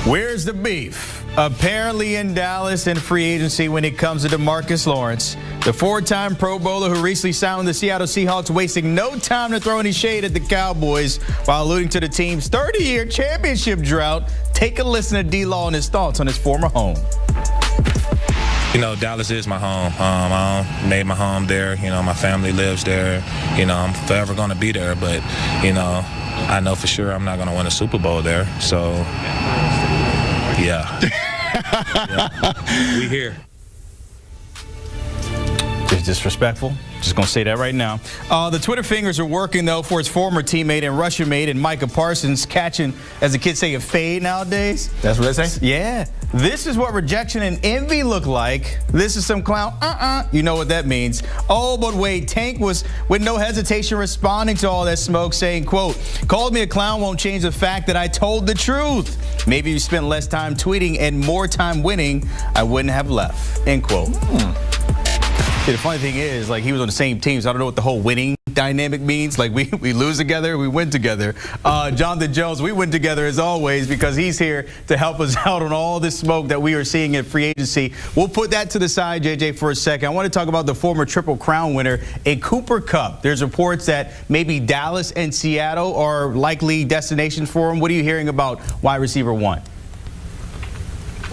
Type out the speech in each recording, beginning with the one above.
Where's the beef? Apparently in Dallas in free agency when it comes to DeMarcus Lawrence. The four-time Pro Bowler who recently signed with the Seattle Seahawks, wasting no time to throw any shade at the Cowboys while alluding to the team's 30-year championship drought. Take a listen to D-Law and his thoughts on his former home. You know, Dallas is my home. I made my home there. You know, my family lives there. You know, I'm forever going to be there. But, you know, I know for sure I'm not going to win a Super Bowl there. So, yeah. We here. It's disrespectful. Just going to say that right now. The Twitter fingers are working, though, for his former teammate and Russian mate and Micah Parsons catching, as the kids say, a fade nowadays. That's what they say? Yeah. This is what rejection and envy look like. This is some clown. You know what that means. Oh, but wait, Tank was with no hesitation responding to all that smoke, saying, quote, "Called me a clown won't change the fact that I told the truth. Maybe if you spent less time tweeting and more time winning, I wouldn't have left," end quote. Yeah, the funny thing is, like, he was on the same team, so I don't know what the whole winning dynamic means. Like, we lose together, we win together. Jonathan Jones, we win together as always because he's here to help us out on all this smoke that we are seeing in free agency. We'll put that to the side, JJ, for a second. I want to talk about the former Triple Crown winner and Cooper Kupp. There's reports that maybe Dallas and Seattle are likely destinations for him. What are you hearing about wide receiver one?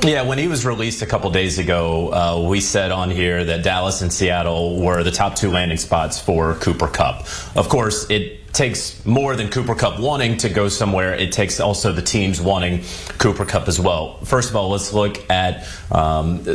Yeah, when he was released a couple days ago, we said on here that Dallas and Seattle were the top two landing spots for Cooper Kupp. Of course, it takes more than Cooper Kupp wanting to go somewhere. It takes also the teams wanting Cooper Kupp as well. First of all, let's look at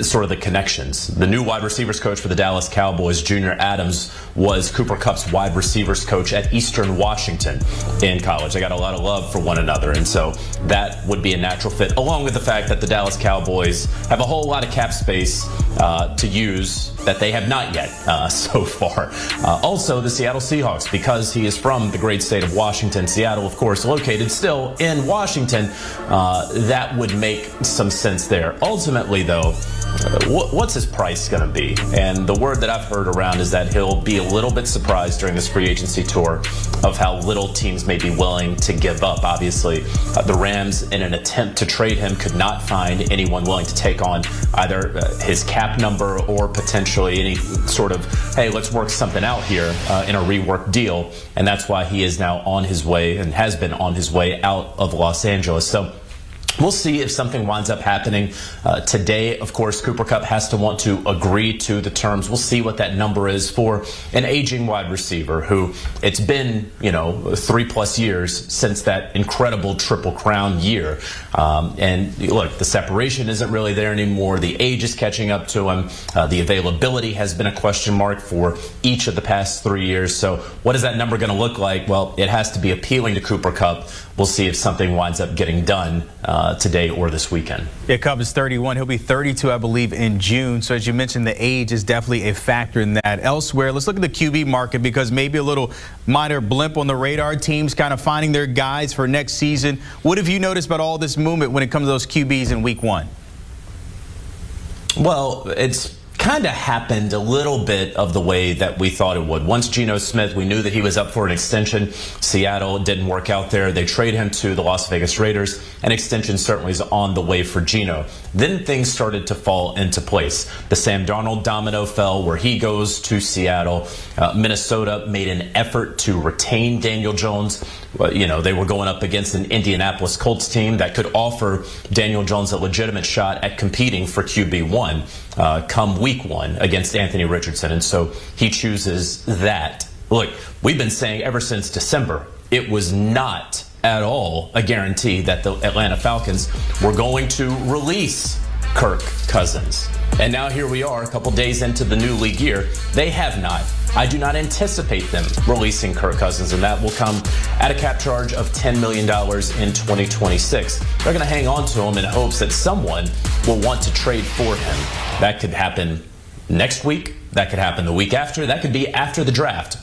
sort of the connections. The new wide receivers coach for the Dallas Cowboys, Junior Adams, was Cooper Kupp's wide receivers coach at Eastern Washington in college. They got a lot of love for one another, and so that would be a natural fit, along with the fact that the Dallas Cowboys have a whole lot of cap space to use that they have not yet so far. Also, the Seattle Seahawks, because he is from the great state of Washington. Seattle, of course, located still in Washington. That would make some sense there. Ultimately, though, what's his price going to be? And the word that I've heard around is that he'll be a little bit surprised during this free agency tour of how little teams may be willing to give up. Obviously, the Rams, in an attempt to trade him, could not find anyone willing to take on either his cap number or potentially any sort of, hey, let's work something out here in a rework deal. And that's why he is now on his way and has been on his way out of Los Angeles. So we'll see if something winds up happening. Today, of course, Cooper Kupp has to want to agree to the terms. We'll see what that number is for an aging wide receiver who it's been, 3+ years since that incredible Triple Crown year. And look, the separation isn't really there anymore. The age is catching up to him. The availability has been a question mark for each of the past 3 years. So what is that number going to look like? Well, it has to be appealing to Cooper Kupp. We'll see if something winds up getting done today or this weekend. Yeah, Kupp is 31. He'll be 32, I believe, in June. So as you mentioned, the age is definitely a factor in that. Elsewhere, let's look at the QB market because maybe a little minor blimp on the radar. Teams kind of finding their guys for next season. What have you noticed about all this movement when it comes to those QBs in week one? Well, it's kind of happened a little bit of the way that we thought it would. Once Geno Smith, we knew that he was up for an extension. Seattle didn't work out there. They trade him to the Las Vegas Raiders. An extension certainly is on the way for Geno. Then things started to fall into place. The Sam Darnold domino fell where he goes to Seattle. Minnesota made an effort to retain Daniel Jones. They were going up against an Indianapolis Colts team that could offer Daniel Jones a legitimate shot at competing for QB1 come week one against Anthony Richardson. And so he chooses that. Look, we've been saying ever since December, it was not at all a guarantee that the Atlanta Falcons were going to release Kirk Cousins. And now here we are a couple days into the new league year. They have not. I do not anticipate them releasing Kirk Cousins, and that will come at a cap charge of $10 million in 2026. They're going to hang on to him in hopes that someone will want to trade for him. That could happen next week. That could happen the week after. That could be after the draft.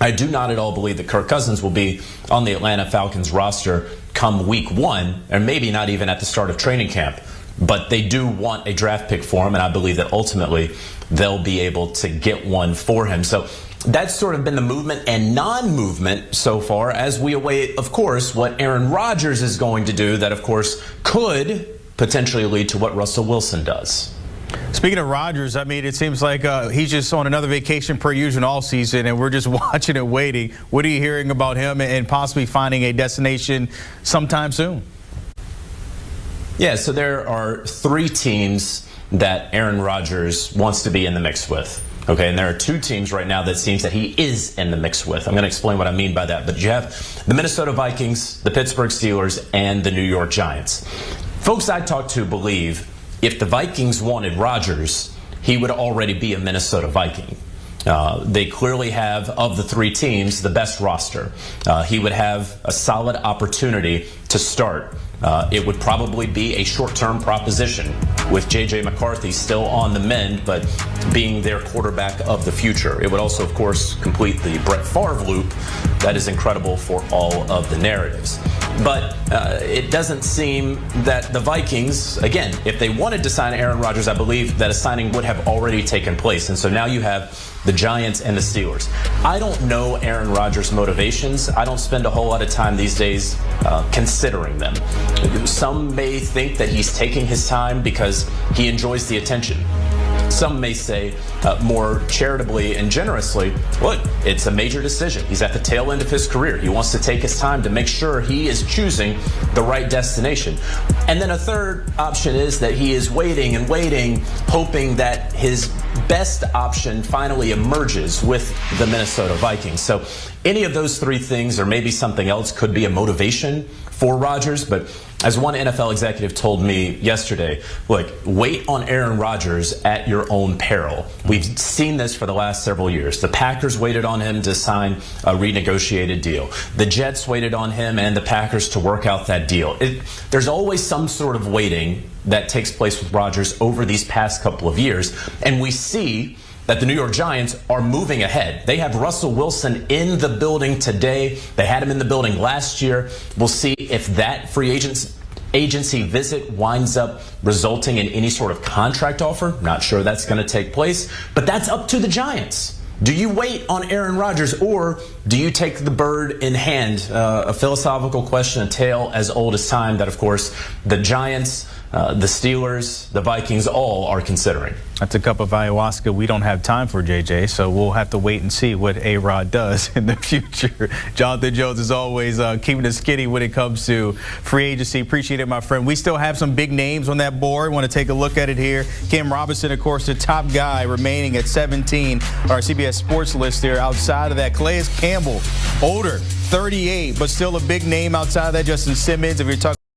I do not at all believe that Kirk Cousins will be on the Atlanta Falcons roster come week one, or maybe not even at the start of training camp. But they do want a draft pick for him, and I believe that ultimately they'll be able to get one for him. So that's sort of been the movement and non-movement so far as we await, of course, what Aaron Rodgers is going to do that, of course, could potentially lead to what Russell Wilson does. Speaking of Rodgers, I mean, it seems like he's just on another vacation per usual all season, and we're just watching and waiting. What are you hearing about him and possibly finding a destination sometime soon? Yeah, so there are 3 teams that Aaron Rodgers wants to be in the mix with. Okay, and there are 2 teams right now that seems that he is in the mix with. I'm going to explain what I mean by that. But you have the Minnesota Vikings, the Pittsburgh Steelers, and the New York Giants. Folks I talked to believe if the Vikings wanted Rodgers, he would already be a Minnesota Viking. They clearly have, of the 3 teams, the best roster. He would have a solid opportunity to start. It would probably be a short-term proposition with J.J. McCarthy still on the mend, but being their quarterback of the future. It would also, of course, complete the Brett Favre loop that is incredible for all of the narratives. But it doesn't seem that the Vikings, again, if they wanted to sign Aaron Rodgers, I believe that a signing would have already taken place. And so now you have the Giants and the Steelers. I don't know Aaron Rodgers' motivations. I don't spend a whole lot of time these days considering them. Some may think that he's taking his time because he enjoys the attention. Some may say more charitably and generously, look, it's a major decision. He's at the tail end of his career. He wants to take his time to make sure he is choosing the right destination. And then a third option is that he is waiting and waiting, hoping that his best option finally emerges with the Minnesota Vikings. So any of those 3 things, or maybe something else, could be a motivation for Rodgers. But as one NFL executive told me yesterday, look, wait on Aaron Rodgers at your own peril. We've seen this for the last several years. The Packers waited on him to sign a renegotiated deal. The Jets waited on him and the Packers to work out that deal. There's always some sort of waiting that takes place with Rodgers over these past couple of years. And we see that the New York Giants are moving ahead. They have Russell Wilson in the building today. They had him in the building last year. We'll see if that free agency visit winds up resulting in any sort of contract offer. Not sure that's going to take place, but that's up to the Giants. Do you wait on Aaron Rodgers, or do you take the bird in hand? A philosophical question, a tale as old as time that, of course, the Giants, the Steelers, the Vikings all are considering. That's a cup of ayahuasca we don't have time for, JJ, so we'll have to wait and see what A-Rod does in the future. Jonathan Jones, as always, keeping us skinny when it comes to free agency. Appreciate it, my friend. We still have some big names on that board. Want to take a look at it here. Cam Robinson, of course, the top guy remaining at 17. Our CBS Sports list there. Outside of that, Calais Campbell, older, 38, but still a big name outside of that. Justin Simmons, if you're talking